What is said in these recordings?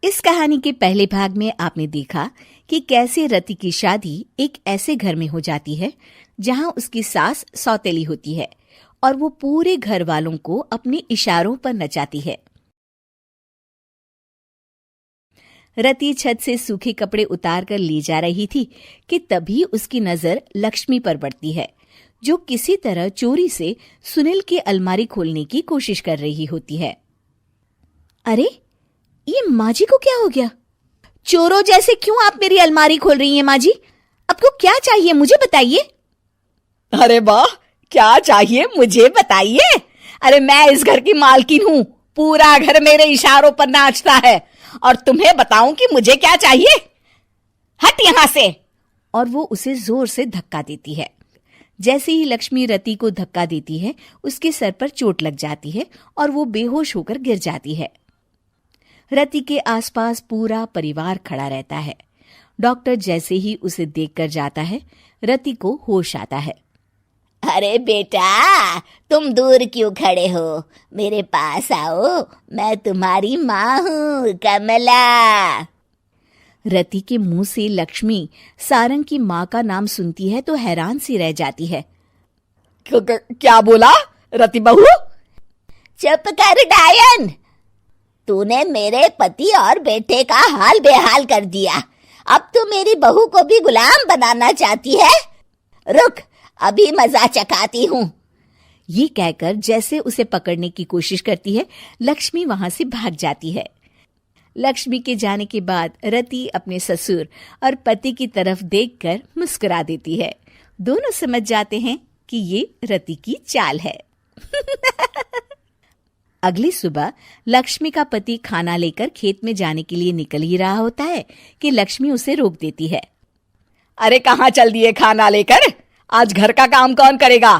इस कहानी के पहले भाग में आपने देखा कि कैसे रति की शादी एक ऐसे घर में हो जाती है जहां उसकी सास सौतेली होती है और वो पूरे घर वालों को अपने इशारों पर नचाती है। रति छत से सूखे कपड़े उतार कर ले जा रही थी कि तभी उसकी नजर लक्ष्मी पर पड़ती है, जो किसी तरह चोरी से सुनील की अलमारी खोलने की कोशिश कर रही होती है। अरे, ये माँ जी को क्या हो गया? चोरों जैसे क्यों आप मेरी अलमारी खोल रही हैं माँ जी? आपको क्या चाहिए मुझे बताइए। अरे वाह, क्या चाहिए मुझे बताइए। अरे मैं इस घर की मालकिन हूँ, पूरा घर मेरे इशारों पर नाचता है और तुम्हें बताऊं कि मुझे क्या चाहिए? हट यहाँ से। और वो उसे जोर से धक्का देती है। जैसे ही लक्ष्मी रति को धक्का देती है, उसके सर पर चोट लग जाती है और वो बेहोश होकर गिर जाती है। रति के आसपास पूरा परिवार खड़ा रहता है। डॉक्टर जैसे ही उसे देखकर जाता है, रति को होश आता है। अरे बेटा, तुम दूर क्यों खड़े हो? मेरे पास आओ, मैं तुम्हारी माँ हूँ, कमला। रति के मुंह से लक्ष्मी सारंग की माँ का नाम सुनती है तो हैरान सी रह जाती है। क्या बोला रति बहू? चुप कर डायन, तूने मेरे पति और बेटे का हाल बेहाल कर दिया। अब तू मेरी बहू को भी गुलाम बनाना चाहती है? रुक, अभी मजा चखाती हूँ। ये कहकर जैसे उसे पकड़ने की कोशिश करती है, लक्ष्मी वहां से भाग जाती है। लक्ष्मी के जाने के बाद रति अपने ससुर और पति की तरफ देखकर मुस्कुरा देती है। दोनों समझ जाते हैं कि ये रति की चाल है। अगली सुबह लक्ष्मी का पति खाना लेकर खेत में जाने के लिए निकल ही रहा होता है कि लक्ष्मी उसे रोक देती है। अरे कहाँ चल दिए खाना लेकर? आज घर का काम कौन करेगा?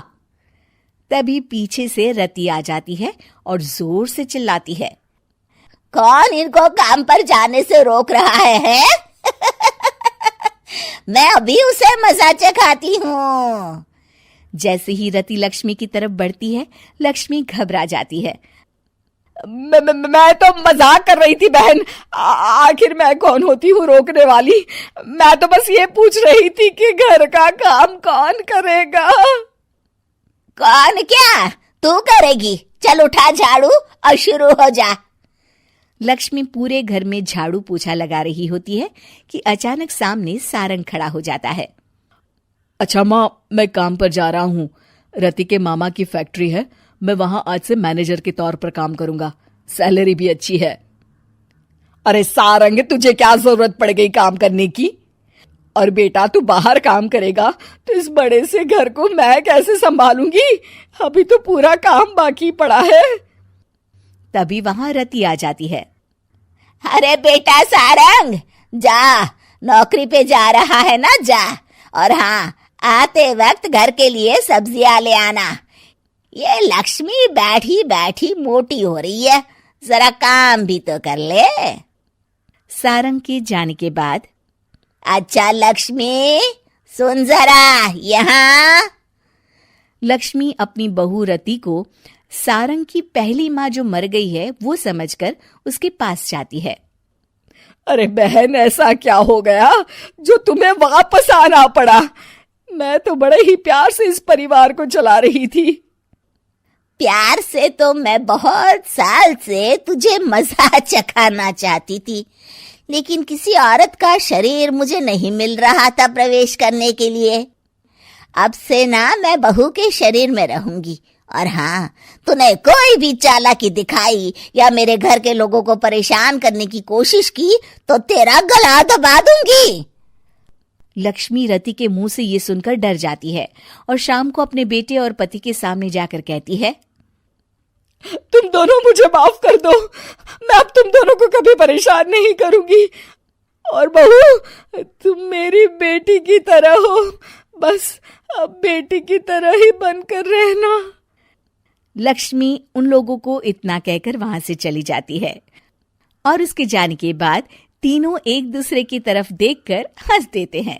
तभी पीछे से रति आ जाती है और जोर से चिल्लाती है। कौन इनको काम पर जाने से रोक रहा है? मैं अभी उसे मजा चखाती हूँ। जैसे ही रति लक्ष्मी की तरफ बढ़ती है, लक्ष्मी घबरा जाती है। मैं तो मजाक कर रही थी बहन। आखिर मैं कौन होती हूँ रोकने वाली? मैं तो बस ये पूछ रही थी कि घर का काम कौन करेगा? कौन क्या? तू करेगी। चल उठा झाड़ू और शुरू हो जा। लक्ष्मी पूरे घर में झाड़ू पोछा लगा रही होती है कि अचानक सामने सारंग खड़ा हो जाता है। अच्छा माँ, मैं काम पर जा रहा हूँ। रति के मामा की फैक्ट्री है, मैं वहां आज से मैनेजर के तौर पर काम करूंगा। सैलरी भी अच्छी है। अरे सारंग, तुझे क्या जरूरत पड़ गई काम करने की? और बेटा, तू बाहर काम करेगा तो इस बड़े से घर को मैं कैसे संभालूंगी? अभी तो पूरा काम बाकी पड़ा है। तभी वहां रति आ जाती है। अरे बेटा सारंग, जा, नौकरी पे जा रहा है ना, जा। और हाँ, आते वक्त घर के लिए सब्जियां ले आना। ये लक्ष्मी बैठी बैठी मोटी हो रही है, जरा काम भी तो कर ले। सारंग के जाने के बाद, अच्छा लक्ष्मी, सुन जरा यहाँ। लक्ष्मी अपनी बहू रति को सारंग की पहली माँ जो मर गई है वो समझकर उसके पास जाती है। अरे बहन, ऐसा क्या हो गया जो तुम्हें वापस आना पड़ा? मैं तो बड़े ही प्यार से इस परिवार को चला रही थी। प्यार से तो मैं बहुत साल से तुझे मजा चखाना चाहती थी, लेकिन किसी औरत का शरीर मुझे नहीं मिल रहा था प्रवेश करने के लिए। अब से ना मैं बहू के शरीर में रहूंगी। और हाँ, तूने कोई भी चालाकी दिखाई या मेरे घर के लोगों को परेशान करने की कोशिश की तो तेरा गला दबा दूंगी। लक्ष्मी रति के मुंह से ये सुनकर डर जाती है और शाम को अपने बेटे और पति के सामने जाकर कहती है, तुम दोनों मुझे माफ कर दो। मैं अब तुम दोनों को कभी परेशान नहीं करूंगी। और बहू, तुम मेरी बेटी की तरह हो, बस अब बेटी की तरह ही बनकर रहना। लक्ष्मी उन लोगों को इतना कहकर वहां से चली जाती है और उसके जाने के बाद तीनों एक दूसरे की तरफ देखकर हंस देते हैं।